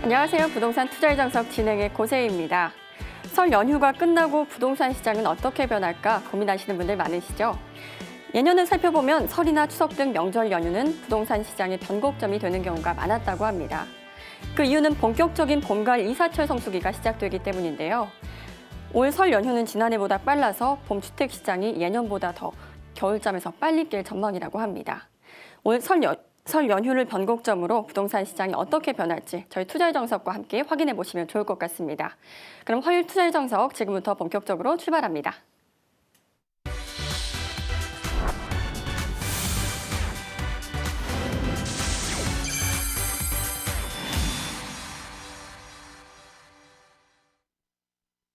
안녕하세요. 부동산 투자일정석 진행의 고세희입니다. 설 연휴가 끝나고 부동산 시장은 어떻게 변할까 고민하시는 분들 많으시죠? 예년을 살펴보면 설이나 추석 등 명절 연휴는 부동산 시장의 변곡점이 되는 경우가 많았다고 합니다. 그 이유는 본격적인 봄가을 이사철 성수기가 시작되기 때문인데요. 올 설 연휴는 지난해보다 빨라서 봄 주택 시장이 예년보다 더 겨울잠에서 빨리 깰 전망이라고 합니다. 올 설 연휴를 변곡점으로 부동산 시장이 어떻게 변할지 저희 투자일정석과 함께 확인해 보시면 좋을 것 같습니다. 그럼 화요일 투자일정석 지금부터 본격적으로 출발합니다.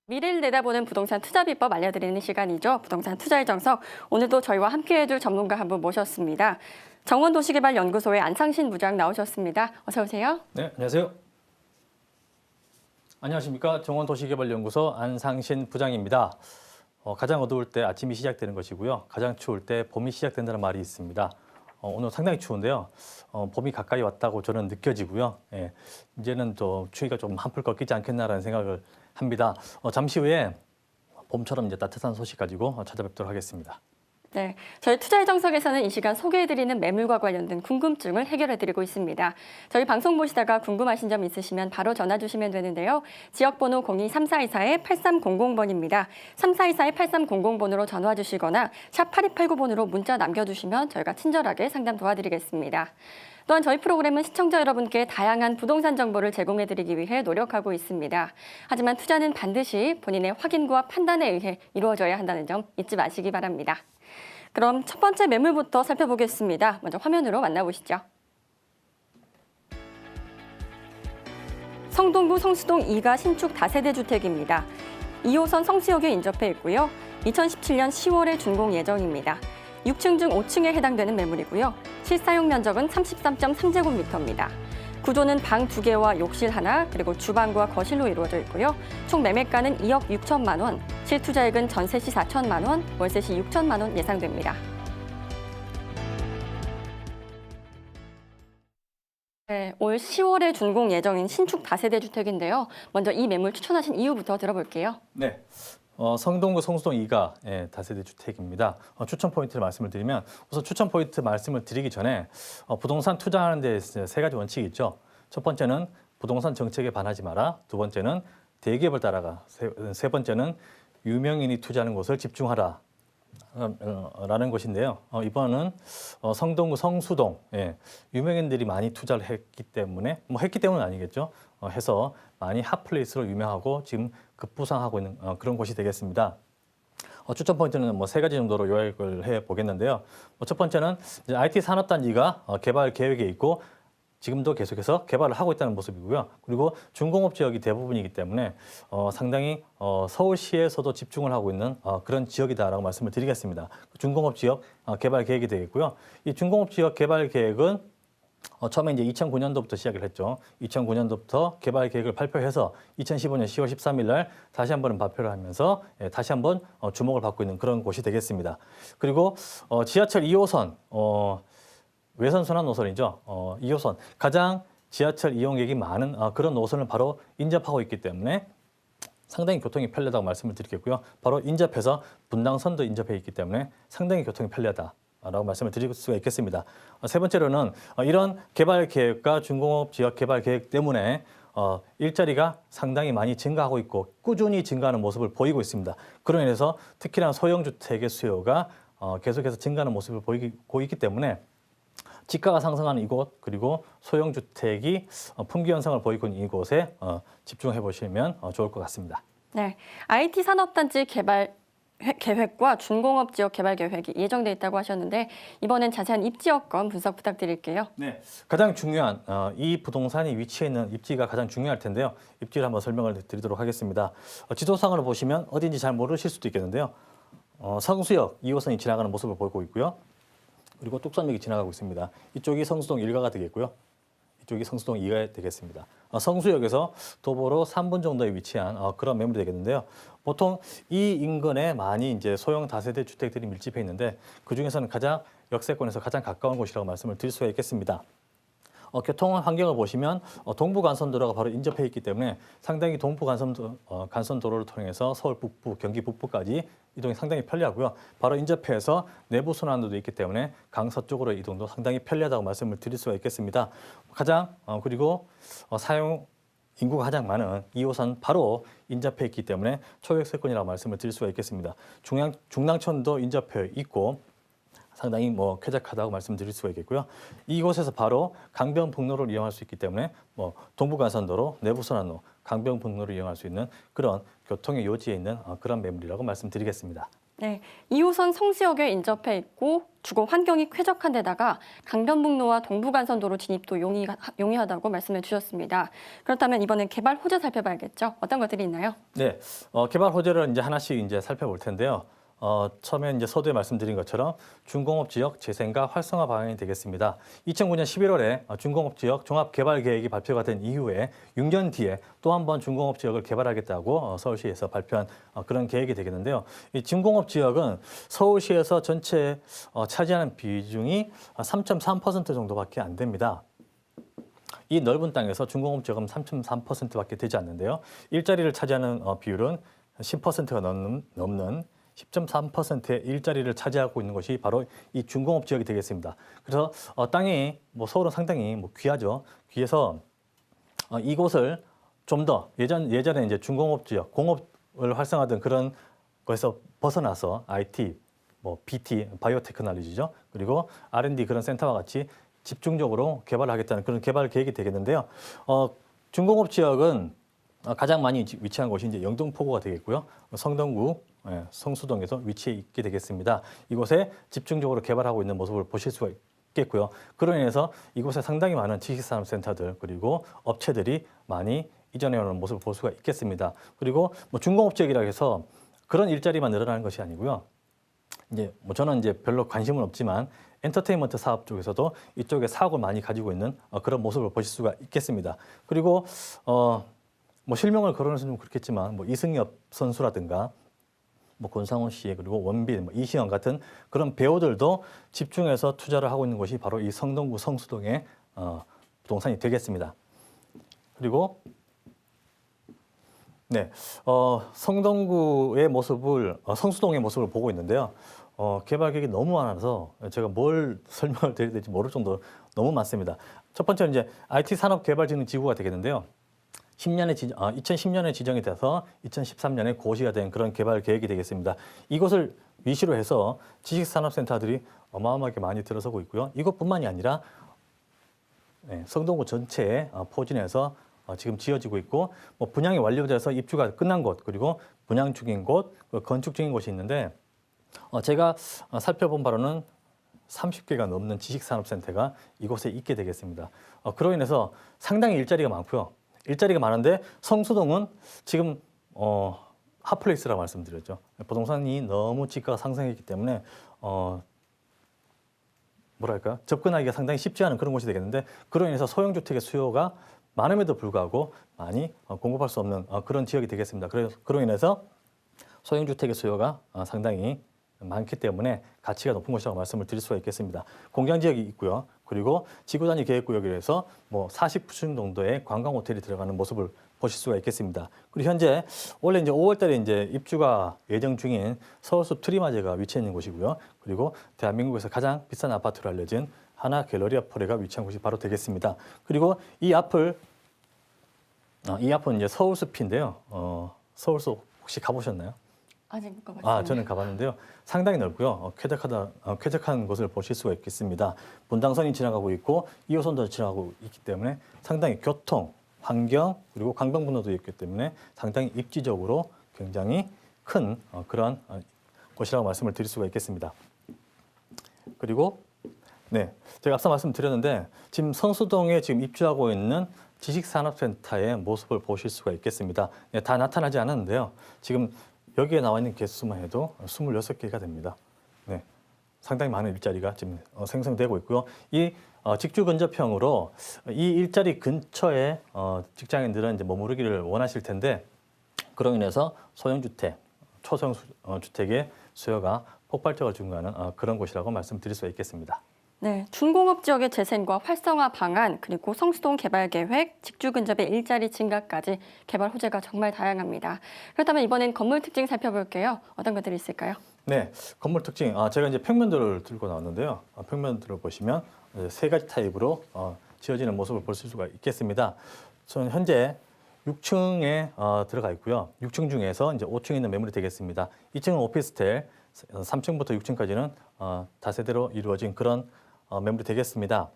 미래를 내다보는 부동산 투자 비법 알려드리는 시간이죠. 부동산 투자일정석. 오늘도 저희와 함께해줄 전문가 한 분 모셨습니다. 정원도시개발연구소의 안상신 부장 나오셨습니다. 어서 오세요. 네, 안녕하세요. 안녕하십니까. 정원도시개발연구소 안상신 부장입니다. 가장 어두울 때 아침이 시작되는 것이고요. 가장 추울 때 봄이 시작된다는 말이 있습니다. 오늘 상당히 추운데요. 봄이 가까이 왔다고 저는 느껴지고요. 예, 이제는 또 추위가 좀 한풀 꺾이지 않겠나라는 생각을 합니다. 잠시 후에 봄처럼 이제 따뜻한 소식 가지고 찾아뵙도록 하겠습니다. 네, 저희 투자일정석에서는 이 시간 소개해드리는 매물과 관련된 궁금증을 해결해드리고 있습니다. 저희 방송 보시다가 궁금하신 점 있으시면 바로 전화 주시면 되는데요. 지역번호 02-3424-8300번입니다. 3424-8300번으로 전화 주시거나 샵 8289번으로 문자 남겨주시면 저희가 친절하게 상담 도와드리겠습니다. 또한 저희 프로그램은 시청자 여러분께 다양한 부동산 정보를 제공해드리기 위해 노력하고 있습니다. 하지만 투자는 반드시 본인의 확인과 판단에 의해 이루어져야 한다는 점 잊지 마시기 바랍니다. 그럼 첫 번째 매물부터 살펴보겠습니다. 먼저 화면으로 만나보시죠. 성동구 성수동 2가 신축 다세대 주택입니다. 2호선 성수역에 인접해 있고요. 2017년 10월에 준공 예정입니다. 6층 중 5층에 해당되는 매물이고요. 실사용 면적은 33.3제곱미터입니다. 구조는 방 2개와 욕실 하나, 그리고 주방과 거실로 이루어져 있고요. 총 매매가는 2억 6천만 원, 실투자액은 전세 시 4천만 원, 월세 시 6천만 원 예상됩니다. 네, 올 10월에 준공 예정인 신축 다세대 주택인데요. 먼저 이 매물 추천하신 이유부터 들어볼게요. 네. 성동구 성수동 2가 다세대 주택입니다. 추천 포인트를 말씀을 드리면 우선 추천 포인트 말씀을 드리기 전에 부동산 투자하는 데 세 가지 원칙이 있죠. 첫 번째는 부동산 정책에 반하지 마라. 두 번째는 대기업을 따라가. 세 번째는 유명인이 투자하는 곳을 집중하라. 라는 것인데요. 이번은 성동구 성수동 유명인들이 많이 투자를 했기 때문에 했기 때문은 아니겠죠. 해서 많이 핫플레이스로 유명하고 지금 급부상하고 있는 그런 곳이 되겠습니다. 추천 포인트는 세 가지 정도로 요약을 해 보겠는데요. 첫 번째는 이제 IT 산업단지가 개발 계획에 있고 지금도 계속해서 개발을 하고 있다는 모습이고요. 그리고 준공업 지역이 대부분이기 때문에 상당히 서울시에서도 집중을 하고 있는 그런 지역이다라고 말씀을 드리겠습니다. 준공업 지역 개발 계획이 되겠고요. 이 준공업 지역 개발 계획은 처음에 이제 2009년도부터 시작을 했죠. 2009년도부터 개발 계획을 발표해서 2015년 10월 13일 날 다시 한번 발표를 하면서 다시 한번 주목을 받고 있는 그런 곳이 되겠습니다. 그리고 지하철 2호선 외선순환 노선이죠. 2호선 가장 지하철 이용객이 많은 그런 노선을 바로 인접하고 있기 때문에 상당히 교통이 편리하다고 말씀을 드리겠고요. 바로 인접해서 분당선도 인접해 있기 때문에 상당히 교통이 편리하다라고 말씀을 드릴 수가 있겠습니다. 세 번째로는 이런 개발 계획과 준공업 지역 개발 계획 때문에 일자리가 상당히 많이 증가하고 있고 꾸준히 증가하는 모습을 보이고 있습니다. 그로 인해서 특히나 소형주택의 수요가 계속해서 증가하는 모습을 보이고 있기 때문에 지가가 상승하는 이곳 그리고 소형주택이 품귀 현상을 보이고 있는 이곳에 집중해 보시면 좋을 것 같습니다. 네, IT 산업단지 개발 계획과 준공업 지역 개발 계획이 예정돼 있다고 하셨는데 이번엔 자세한 입지 여건 분석 부탁드릴게요. 네, 가장 중요한 이 부동산이 위치해 있는 입지가 가장 중요할 텐데요. 입지를 한번 설명을 드리도록 하겠습니다. 지도상으로 보시면 어딘지 잘 모르실 수도 있겠는데요. 성수역 2호선이 지나가는 모습을 보이고 있고요. 그리고 뚝섬역이 지나가고 있습니다. 이쪽이 성수동 1가가 되겠고요. 이쪽이 성수동 2가 되겠습니다. 성수역에서 도보로 3분 정도에 위치한 그런 매물이 되겠는데요. 보통 이 인근에 많이 이제 소형 다세대 주택들이 밀집해 있는데 그 중에서는 가장 역세권에서 가장 가까운 곳이라고 말씀을 드릴 수가 있겠습니다. 교통 환경을 보시면 동부간선도로가 바로 인접해 있기 때문에 상당히 간선도로를 통해서 서울 북부, 경기 북부까지 이동이 상당히 편리하고요. 바로 인접해서 내부 순환도도 있기 때문에 강서쪽으로 이동도 상당히 편리하다고 말씀을 드릴 수가 있겠습니다. 그리고 사용 인구가 가장 많은 2호선 바로 인접해 있기 때문에 초역세권이라고 말씀을 드릴 수가 있겠습니다. 중랑천도 인접해 있고 상당히 쾌적하다고 말씀드릴 수가 있겠고요. 이곳에서 바로 강변북로를 이용할 수 있기 때문에 동부간선도로, 내부순환로, 강변북로를 이용할 수 있는 그런 교통의 요지에 있는 그런 매물이라고 말씀드리겠습니다. 네, 2호선 성수역에 인접해 있고 주거 환경이 쾌적한 데다가 강변북로와 동부간선도로 진입도 용이하다고 말씀해 주셨습니다. 그렇다면 이번엔 개발 호재 살펴봐야겠죠? 어떤 것들이 있나요? 네, 개발 호재를 이제 하나씩 이제 살펴볼 텐데요. 처음에 이제 서두에 말씀드린 것처럼 준공업 지역 재생과 활성화 방향이 되겠습니다. 2009년 11월에 준공업 지역 종합 개발 계획이 발표가 된 이후에 6년 뒤에 또 한 번 준공업 지역을 개발하겠다고 서울시에서 발표한 그런 계획이 되겠는데요. 이 준공업 지역은 서울시에서 전체 차지하는 비중이 3.3% 정도밖에 안 됩니다. 이 넓은 땅에서 준공업 지역은 3.3%밖에 되지 않는데요. 일자리를 차지하는 비율은 10%가 넘는 10.3%의 일자리를 차지하고 있는 것이 바로 이 준공업 지역이 되겠습니다. 그래서 땅이 서울은 상당히 귀하죠. 귀해서 이곳을 좀 더 예전에 이제 준공업 지역, 공업을 활성화하던 그런 것에서 벗어나서 IT, BT, 바이오테크놀로지죠. 그리고 R&D 그런 센터와 같이 집중적으로 개발하겠다는 그런 개발 계획이 되겠는데요. 준공업 지역은 가장 많이 위치한 곳이 이제 영등포구가 되겠고요. 성동구, 성수동에서 위치해 있게 되겠습니다. 이곳에 집중적으로 개발하고 있는 모습을 보실 수가 있겠고요. 그로 인해서 이곳에 상당히 많은 지식산업센터들 그리고 업체들이 많이 이전해 오는 모습을 볼 수가 있겠습니다. 그리고 준공업 지역이라 해서 그런 일자리만 늘어나는 것이 아니고요. 이제 저는 이제 별로 관심은 없지만 엔터테인먼트 사업 쪽에서도 이쪽에 사업을 많이 가지고 있는 그런 모습을 보실 수가 있겠습니다. 그리고 실명을 거론해서 좀 그렇겠지만 이승엽 선수라든가 권상훈 씨 그리고 원빈, 이시영 같은 그런 배우들도 집중해서 투자를 하고 있는 곳이 바로 이 성동구 성수동의 부동산이 되겠습니다. 그리고 네, 성동구의 모습을 성수동의 모습을 보고 있는데요. 개발 계획이 너무 많아서 제가 뭘 설명을 드려야 될지 모를 정도로 너무 많습니다. 첫 번째는 이제 IT 산업개발진흥지구가 되겠는데요. 2010년에 지정이 돼서 2013년에 고시가 된 그런 개발 계획이 되겠습니다. 이곳을 위시로 해서 지식산업센터들이 어마어마하게 많이 들어서고 있고요. 이것뿐만이 아니라 성동구 전체에 포진해서 지금 지어지고 있고 분양이 완료돼서 입주가 끝난 곳 그리고 분양 중인 곳, 건축 중인 곳이 있는데 제가 살펴본 바로는 30개가 넘는 지식산업센터가 이곳에 있게 되겠습니다. 그로 인해서 상당히 일자리가 많고요. 일자리가 많은데 성수동은 지금 핫플레이스라고 말씀드렸죠. 부동산이 너무 지가가 상승했기 때문에 접근하기가 상당히 쉽지 않은 그런 곳이 되겠는데 그로 인해서 소형주택의 수요가 많음에도 불구하고 많이 공급할 수 없는 그런 지역이 되겠습니다. 그로 인해서 소형주택의 수요가 상당히 많기 때문에 가치가 높은 곳이라고 말씀을 드릴 수가 있겠습니다. 공장지역이 있고요. 그리고 지구단위 계획구역에서 40층 정도의 관광 호텔이 들어가는 모습을 보실 수가 있겠습니다. 그리고 현재 원래 이제 5월달에 이제 입주가 예정 중인 서울숲 트리마제가 위치해 있는 곳이고요. 그리고 대한민국에서 가장 비싼 아파트로 알려진 하나 갤러리아 포레가 위치한 곳이 바로 되겠습니다. 그리고 이 앞은 이제 서울숲인데요. 서울숲 혹시 가보셨나요? 아직 못 가봤습니다. 저는 가봤는데요. 상당히 넓고요. 쾌적한 곳을 보실 수가 있겠습니다. 분당선이 지나가고 있고 2호선도 지나가고 있기 때문에 상당히 교통, 환경 그리고 강변북로도 있기 때문에 상당히 입지적으로 굉장히 큰 그런 곳이라고 말씀을 드릴 수가 있겠습니다. 그리고 제가 앞서 말씀드렸는데 지금 성수동에 지금 입주하고 있는 지식산업센터의 모습을 보실 수가 있겠습니다. 다 나타나지 않았는데요. 지금 여기에 나와 있는 개수만 해도 26개가 됩니다. 상당히 많은 일자리가 지금 생성되고 있고요. 이 직주 근접형으로 이 일자리 근처에 직장인들은 이제 머무르기를 원하실 텐데 그로 인해서 소형주택, 초소형주택의 수요가 폭발적으로 증가하는 그런 곳이라고 말씀드릴 수 있겠습니다. 네, 준공업 지역의 재생과 활성화 방안, 그리고 성수동 개발 계획, 직주 근접의 일자리 증가까지 개발 호재가 정말 다양합니다. 그렇다면 이번엔 건물 특징 살펴볼게요. 어떤 것들이 있을까요? 네, 건물 특징. 제가 이제 평면도를 들고 나왔는데요. 평면도를 보시면 세 가지 타입으로 지어지는 모습을 볼 수가 있겠습니다. 저는 현재 6층에 들어가 있고요. 6층 중에서 이제 5층에 있는 매물이 되겠습니다. 2층은 오피스텔, 3층부터 6층까지는 다세대로 이루어진 그런 매물이 되겠습니다.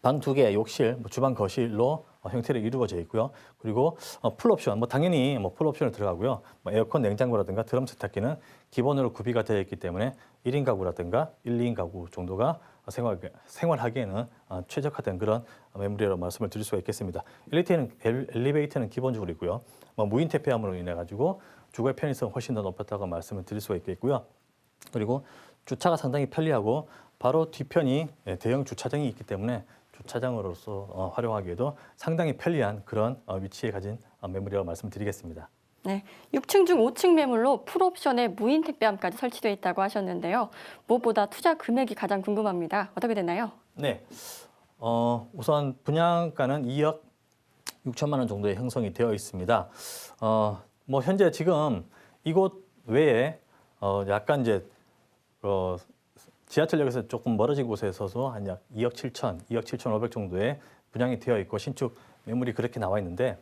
방 2개, 욕실, 주방, 거실로 형태로 이루어져 있고요. 그리고 풀옵션, 당연히 풀옵션을 들어가고요. 에어컨, 냉장고라든가 드럼 세탁기는 기본으로 구비가 되어 있기 때문에 1인 가구라든가 1, 2인 가구 정도가 생활하기에는 최적화된 그런 매물이라고 말씀을 드릴 수가 있겠습니다. 엘리베이터는 기본적으로 있고요. 무인 퇴폐함으로 인해 가지고 주거의 편의성 훨씬 더 높였다고 말씀을 드릴 수가 있겠고요. 그리고 주차가 상당히 편리하고 바로 뒤편이 대형 주차장이 있기 때문에 주차장으로서 활용하기에도 상당히 편리한 그런 위치에 가진 매물이라고 말씀드리겠습니다. 네, 6층 중 5층 매물로 풀옵션에 무인 택배함까지 설치되어 있다고 하셨는데요. 무엇보다 투자 금액이 가장 궁금합니다. 어떻게 되나요? 네, 우선 분양가는 2억 6천만 원 정도의 형성이 되어 있습니다. 현재 지금 이곳 외에 약간 이제 지하철역에서 조금 멀어진 곳에서도 한 약 2억 7천, 2억 7천5백 정도의 분양이 되어 있고 신축 매물이 그렇게 나와 있는데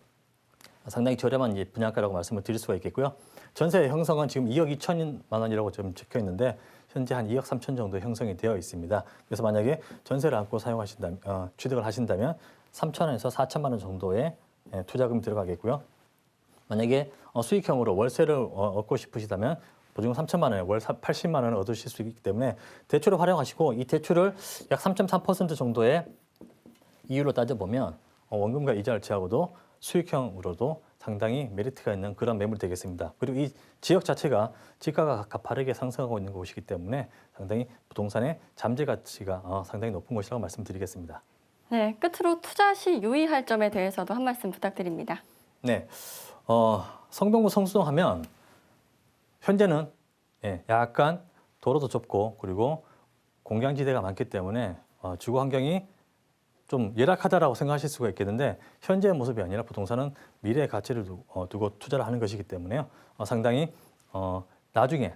상당히 저렴한 분양가라고 말씀을 드릴 수가 있겠고요. 전세 형성은 지금 2억 2천만 원이라고 좀 적혀 있는데 현재 한 2억 3천 정도 형성이 되어 있습니다. 그래서 만약에 전세를 안고 사용하신다면 취득을 하신다면 3천원에서 4천만 원 정도의 투자금이 들어가겠고요. 만약에 수익형으로 월세를 얻고 싶으시다면 보증금 3천만 원에 월 80만 원을 얻으실 수 있기 때문에 대출을 활용하시고 이 대출을 약 3.3% 정도의 이율로 따져보면 원금과 이자를 제하고도 수익형으로도 상당히 메리트가 있는 그런 매물이 되겠습니다. 그리고 이 지역 자체가 지가가 가파르게 상승하고 있는 곳이기 때문에 상당히 부동산의 잠재 가치가 상당히 높은 곳이라고 말씀드리겠습니다. 네, 끝으로 투자 시 유의할 점에 대해서도 한 말씀 부탁드립니다. 네, 성동구 성수동 하면 현재는 약간 도로도 좁고 그리고 공경지대가 많기 때문에 주거 환경이 좀 열악하다라고 생각하실 수가 있겠는데 현재의 모습이 아니라 부동산은 미래의 가치를 두고 투자를 하는 것이기 때문에요. 상당히 나중에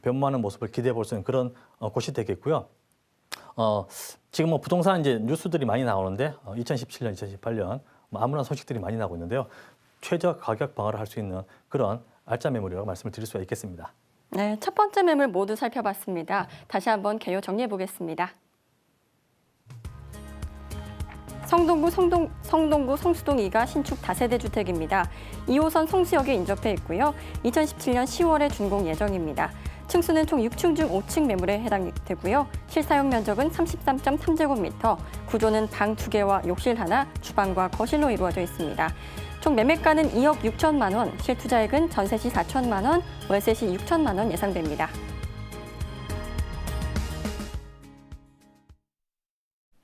변모하는 모습을 기대해 볼 수 있는 그런 곳이 되겠고요. 지금 부동산 이제 뉴스들이 많이 나오는데 2017년, 2018년 아무런 소식들이 많이 나오고 있는데요. 최저 가격 방어를 할 수 있는 그런 알짜 매물이라고 말씀을 드릴 수가 있겠습니다. 네, 첫 번째 매물 모두 살펴봤습니다. 다시 한번 개요 정리해 보겠습니다. 성동구 성수동 2가 신축 다세대 주택입니다. 2호선 성수역에 인접해 있고요. 2017년 10월에 준공 예정입니다. 층수는 총 6층 중 5층 매물에 해당되고요. 실사용 면적은 33.3제곱미터, 구조는 방 2개와 욕실 하나, 주방과 거실로 이루어져 있습니다. 총 매매가는 2억 6천만 원, 실투자액은 전세 시 4천만 원, 월세 시 6천만 원 예상됩니다.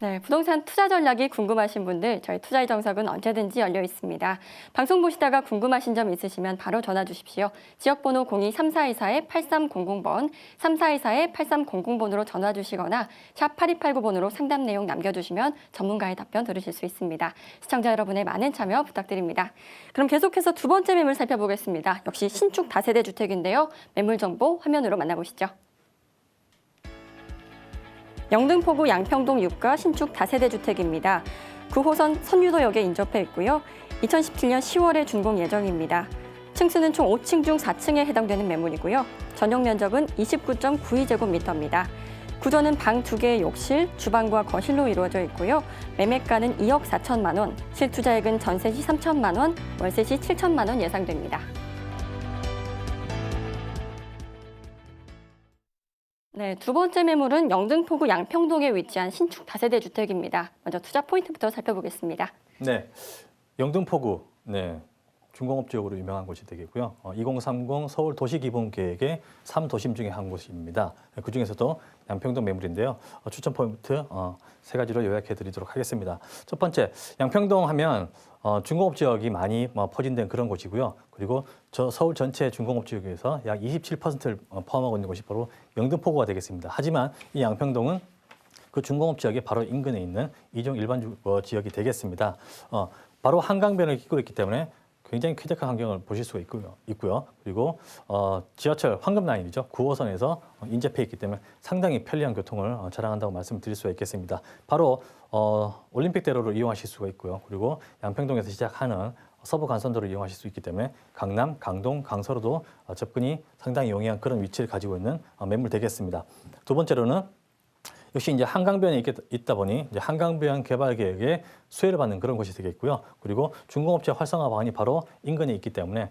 네, 부동산 투자 전략이 궁금하신 분들 저희 투자의 정석은 언제든지 열려 있습니다. 방송 보시다가 궁금하신 점 있으시면 바로 전화 주십시오. 지역번호 02-3424-8300번, 3424-8300번으로 전화 주시거나 샵 8289번으로 상담 내용 남겨주시면 전문가의 답변 들으실 수 있습니다. 시청자 여러분의 많은 참여 부탁드립니다. 그럼 계속해서 두 번째 매물 살펴보겠습니다. 역시 신축 다세대 주택인데요. 매물 정보 화면으로 만나보시죠. 영등포구 양평동 6가 신축 다세대 주택입니다. 9호선 선유도역에 인접해 있고요. 2017년 10월에 준공 예정입니다. 층수는 총 5층 중 4층에 해당되는 매물이고요. 전용 면적은 29.92제곱미터입니다. 구조는 방 2개의 욕실, 주방과 거실로 이루어져 있고요. 매매가는 2억 4천만 원, 실투자액은 전세 시 3천만 원, 월세 시 7천만 원 예상됩니다. 네, 두 번째 매물은 영등포구 양평동에 위치한 신축 다세대 주택입니다. 먼저 투자 포인트부터 살펴보겠습니다. 네, 영등포구 중공업 지역으로 유명한 곳이 되겠고요. 2030 서울 도시기본계획의 3도심 중에 한 곳입니다. 그중에서도 양평동 매물인데요. 추천 포인트 세 가지로 요약해드리도록 하겠습니다. 첫 번째, 양평동 하면 중공업 지역이 많이 포진된 그런 곳이고요. 그리고 서울 전체 중공업 지역에서 약 27%를 포함하고 있는 곳이 바로 영등포구가 되겠습니다. 하지만 이 양평동은 그 준공업 지역이 바로 인근에 있는 이종 일반 주거 지역이 되겠습니다. 바로 한강변을 끼고 있기 때문에 굉장히 쾌적한 환경을 보실 수가 있고요. 그리고 지하철 황금 라인이죠. 9호선에서 인접해 있기 때문에 상당히 편리한 교통을 자랑한다고 말씀드릴 수가 있겠습니다. 바로 올림픽대로를 이용하실 수가 있고요. 그리고 양평동에서 시작하는 서부 간선도를 이용하실 수 있기 때문에 강남, 강동, 강서로도 접근이 상당히 용이한 그런 위치를 가지고 있는 매물 되겠습니다. 두 번째로는 역시 이제 한강변에 있다 보니 이제 한강변 개발 계획에 수혜를 받는 그런 곳이 되겠고요. 그리고 중공업지역 활성화 방안이 바로 인근에 있기 때문에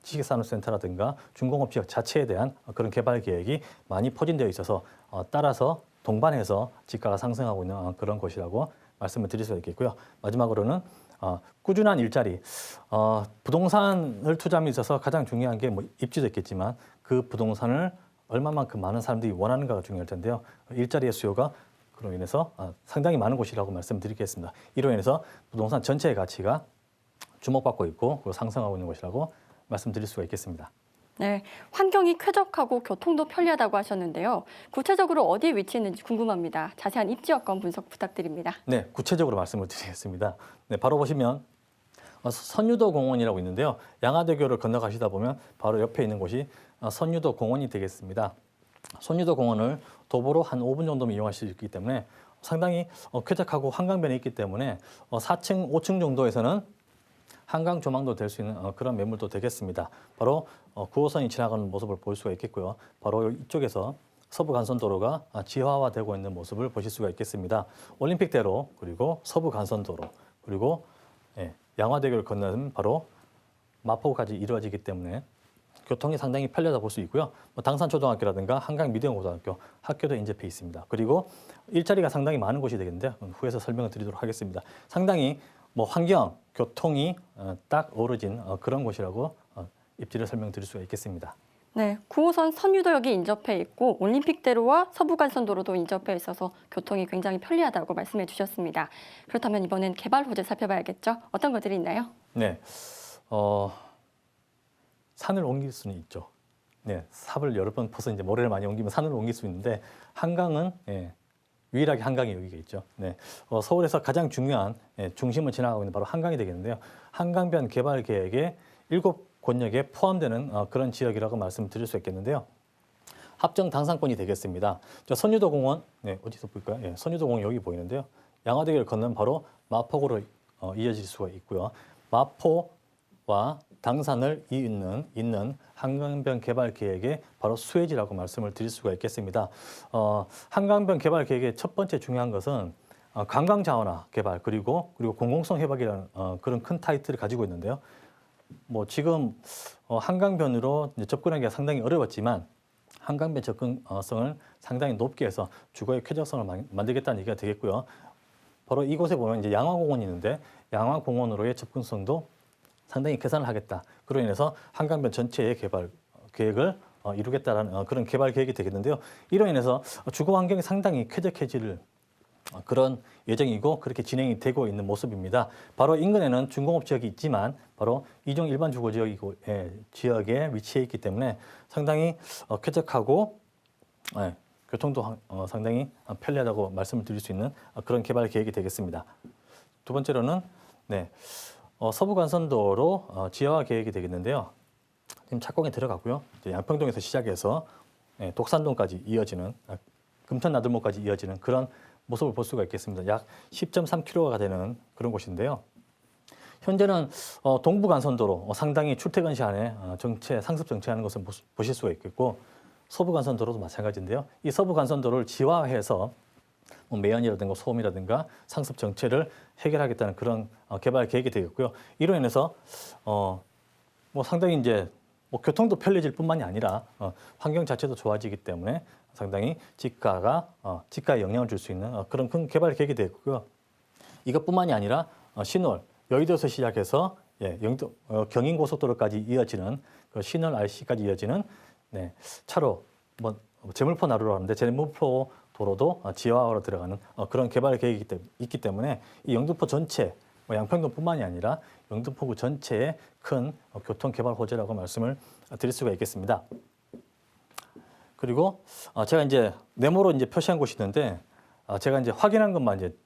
지식산업센터라든가 중공업지역 자체에 대한 그런 개발 계획이 많이 포진되어 있어서 따라서 동반해서 지가가 상승하고 있는 그런 곳이라고 말씀을 드릴 수 있겠고요. 마지막으로는 꾸준한 일자리, 부동산을 투자함에 있어서 가장 중요한 게 뭐 입지도 있겠지만 그 부동산을 얼마만큼 많은 사람들이 원하는가가 중요할 텐데요. 일자리의 수요가 그로 인해서 상당히 많은 곳이라고 말씀드리겠습니다. 이로 인해서 부동산 전체의 가치가 주목받고 있고 그리고 상승하고 있는 곳이라고 말씀드릴 수가 있겠습니다. 네, 환경이 쾌적하고 교통도 편리하다고 하셨는데요. 구체적으로 어디에 위치했는지 궁금합니다. 자세한 입지 여건 분석 부탁드립니다. 네, 구체적으로 말씀을 드리겠습니다. 네, 바로 보시면 선유도 공원이라고 있는데요. 양화대교를 건너가시다 보면 바로 옆에 있는 곳이 선유도 공원이 되겠습니다. 선유도 공원을 도보로 한 5분 정도면 이용하실 수 있기 때문에 상당히 쾌적하고 한강변에 있기 때문에 4층, 5층 정도에서는 한강 조망도 될 수 있는 그런 매물도 되겠습니다. 바로 9호선이 지나가는 모습을 볼 수가 있겠고요. 바로 이쪽에서 서부 간선도로가 지하화되고 있는 모습을 보실 수가 있겠습니다. 올림픽대로 그리고 서부 간선도로 그리고 양화대교를 건너는 바로 마포까지 이루어지기 때문에 교통이 상당히 편리하다 볼 수 있고요. 당산초등학교라든가 한강미대고등학교 학교도 인접해 있습니다. 그리고 일자리가 상당히 많은 곳이 되겠는데 후에서 설명을 드리도록 하겠습니다. 상당히 환경, 교통이 딱 어우러진 그런 곳이라고 입지를 설명드릴 수가 있겠습니다. 네, 9호선 선유도역이 인접해 있고 올림픽대로와 서부간선도로도 인접해 있어서 교통이 굉장히 편리하다고 말씀해 주셨습니다. 그렇다면 이번엔 개발 호재 살펴봐야겠죠? 어떤 것들이 있나요? 네, 산을 옮길 수는 있죠. 네, 삽을 여러 번 퍼서 이제 모래를 많이 옮기면 산을 옮길 수 있는데 한강은 유일하게 한강이 여기가 있죠. 네, 서울에서 가장 중요한 중심을 지나가고 있는 바로 한강이 되겠는데요. 한강변 개발 계획에 7권역에 포함되는 그런 지역이라고 말씀드릴 수 있겠는데요. 합정 당상권이 되겠습니다. 선유도 공원, 어디서 볼까요? 선유도 공원 여기 보이는데요. 양화대교를 건너면 바로 마포구로 이어질 수가 있고요. 마포와 당산을 잇는 한강변 개발 계획의 바로 수혜지라고 말씀을 드릴 수가 있겠습니다. 한강변 개발 계획의 첫 번째 중요한 것은 관광 자원화 개발 그리고 공공성 협약이라는 그런 큰 타이틀을 가지고 있는데요. 지금 한강변으로 접근하기가 상당히 어려웠지만 한강변 접근성을 상당히 높게 해서 주거의 쾌적성을 만들겠다는 얘기가 되겠고요. 바로 이곳에 보면 이제 양화공원이 있는데 양화공원으로의 접근성도 상당히 개선을 하겠다. 그로 인해서 한강변 전체의 개발 계획을 이루겠다라는 그런 개발 계획이 되겠는데요. 이로 인해서 주거 환경이 상당히 쾌적해질 그런 예정이고 그렇게 진행이 되고 있는 모습입니다. 바로 인근에는 중공업 지역이 있지만 바로 이종 일반 주거 지역에 위치해 있기 때문에 상당히 쾌적하고 교통도 상당히 편리하다고 말씀을 드릴 수 있는 그런 개발 계획이 되겠습니다. 두 번째로는 서부 간선도로 지하화 계획이 되겠는데요. 지금 착공에 들어가고요. 이제 양평동에서 시작해서 독산동까지 이어지는 금천 나들목까지 이어지는 그런 모습을 볼 수가 있겠습니다. 약 10.3km가 되는 그런 곳인데요. 현재는 동부 간선도로 상당히 출퇴근 시간에 상습 정체하는 것을 보실 수가 있겠고 서부 간선도로도 마찬가지인데요. 이 서부 간선도로를 지하화해서 매연이라든가 소음이라든가 상습 정체를 해결하겠다는 그런 개발 계획이 되겠고요. 이로 인해서 상당히 이제 교통도 편리해질 뿐만이 아니라 환경 자체도 좋아지기 때문에 상당히 지가에 영향을 줄 수 있는 그런 큰 개발 계획이 되겠고요. 이것뿐만이 아니라 신월 여의도에서 시작해서 경인고속도로까지 이어지는 그 신월 RC까지 이어지는 차로 제물포 나루로 하는데 제물포 도로도 지하화로 들어가는 그런 개발 계획이 있기 때문에 이 영등포 전체 양평동뿐만이 아니라 영등포구 전체의 큰 교통 개발 호재라고 말씀을 드릴 수가 있겠습니다. 그리고 제가 이제 네모로 이제 표시한 곳이 있는데 제가 이제 확인한 것만 이제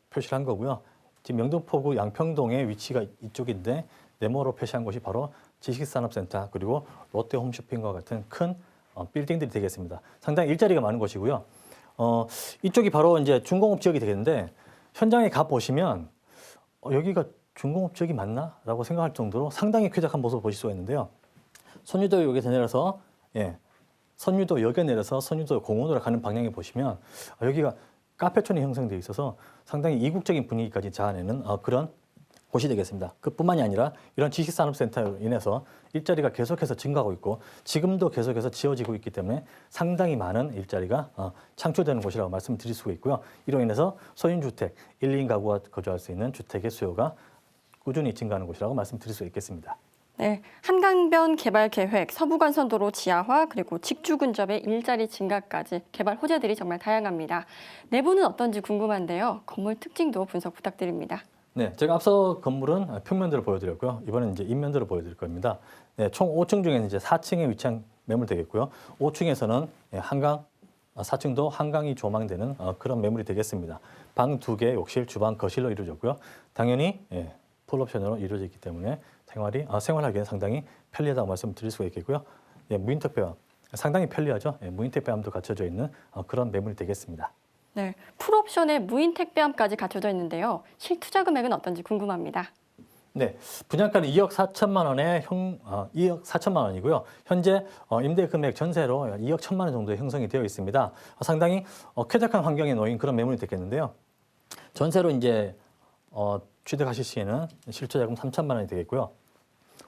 표시를 한 거고요. 지금 영등포구 양평동의 위치가 이쪽인데 네모로 표시한 곳이 바로 지식산업센터 그리고 롯데홈쇼핑과 같은 큰 빌딩들이 되겠습니다. 상당히 일자리가 많은 곳이고요. 이쪽이 바로 이제 중공업 지역이 되겠는데 현장에 가 보시면 여기가 중공업 지역이 맞나라고 생각할 정도로 상당히 쾌적한 모습을 보실 수가 있는데요. 선유도역에서 내려서 선유도역에 내려서 선유도 공원으로 가는 방향에 보시면 여기가 카페촌이 형성되어 있어서 상당히 이국적인 분위기까지 자아내는 그런 곳이 되겠습니다. 그뿐만이 아니라 이런 지식산업센터로 인해서 일자리가 계속해서 증가하고 있고 지금도 계속해서 지어지고 있기 때문에 상당히 많은 일자리가 창출되는 곳이라고 말씀드릴 수가 있고요. 이로 인해서 소인주택, 1, 2인 가구가 거주할 수 있는 주택의 수요가 꾸준히 증가하는 곳이라고 말씀드릴 수 있겠습니다. 네, 한강변 개발 계획, 서부간선도로 지하화, 그리고 직주 근접의 일자리 증가까지 개발 호재들이 정말 다양합니다. 내부는 어떤지 궁금한데요. 건물 특징도 분석 부탁드립니다. 네, 제가 앞서 건물은 평면도를 보여드렸고요. 이번엔 이제 인면도를 보여드릴 겁니다. 네, 총 5층 중에는 이제 4층에 위치한 매물 되겠고요. 5층에서는 한강, 4층도 한강이 조망되는 그런 매물이 되겠습니다. 방 2개, 욕실, 주방, 거실로 이루어졌고요. 당연히 풀옵션으로 이루어져 있기 때문에 생활하기에는 상당히 편리하다고 말씀드릴 수가 있겠고요. 무인택배함, 상당히 편리하죠. 무인택배함도 갖춰져 있는 그런 매물이 되겠습니다. 네, 풀옵션에 무인 택배함까지 갖춰져 있는데요. 실투자 금액은 어떤지 궁금합니다. 네, 분양가는 2억 4천만 원에 2억 4천만 원이고요. 현재 임대 금액 전세로 2억 1천만 원 정도 형성이 되어 있습니다. 상당히 쾌적한 환경에 놓인 그런 매물이 되겠는데요. 전세로 이제 취득하실 시에는 실투자금 3천만 원이 되겠고요.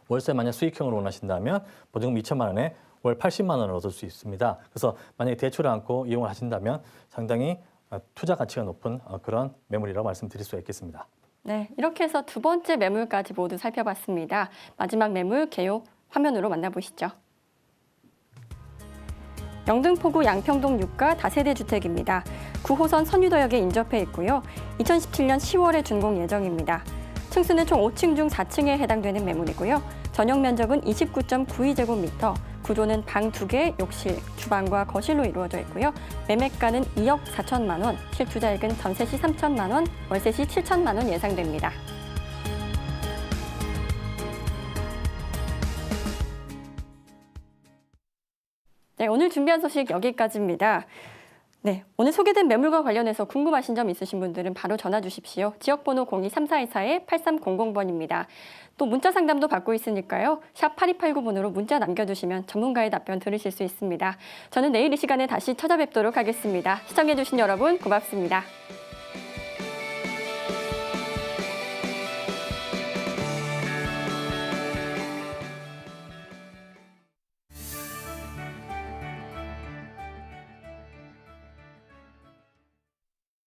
월세 만약 수익형으로 원하신다면 보증금 2천만 원에 월 80만 원을 얻을 수 있습니다. 그래서 만약에 대출을 안고 이용을 하신다면 상당히 투자 가치가 높은 그런 매물이라고 말씀드릴 수가 있겠습니다. 네, 이렇게 해서 두 번째 매물까지 모두 살펴봤습니다. 마지막 매물 개요 화면으로 만나보시죠. 영등포구 양평동 유가 다세대 주택입니다. 9호선 선유도역에 인접해 있고요. 2017년 10월에 준공 예정입니다. 층수는 총 5층 중 4층에 해당되는 매물이고요. 전용 면적은 29.92제곱미터, 구조는 방 2개, 욕실, 주방과 거실로 이루어져 있고요. 매매가는 2억 4천만 원, 실투자액은 전세 시 3천만 원, 월세 시 7천만 원 예상됩니다. 네, 오늘 준비한 소식 여기까지입니다. 네, 오늘 소개된 매물과 관련해서 궁금하신 점 있으신 분들은 바로 전화 주십시오. 지역번호 02-3424-8300번입니다. 또 문자 상담도 받고 있으니까요. 샵 8289번으로 문자 남겨주시면 전문가의 답변 들으실 수 있습니다. 저는 내일 이 시간에 다시 찾아뵙도록 하겠습니다. 시청해주신 여러분 고맙습니다.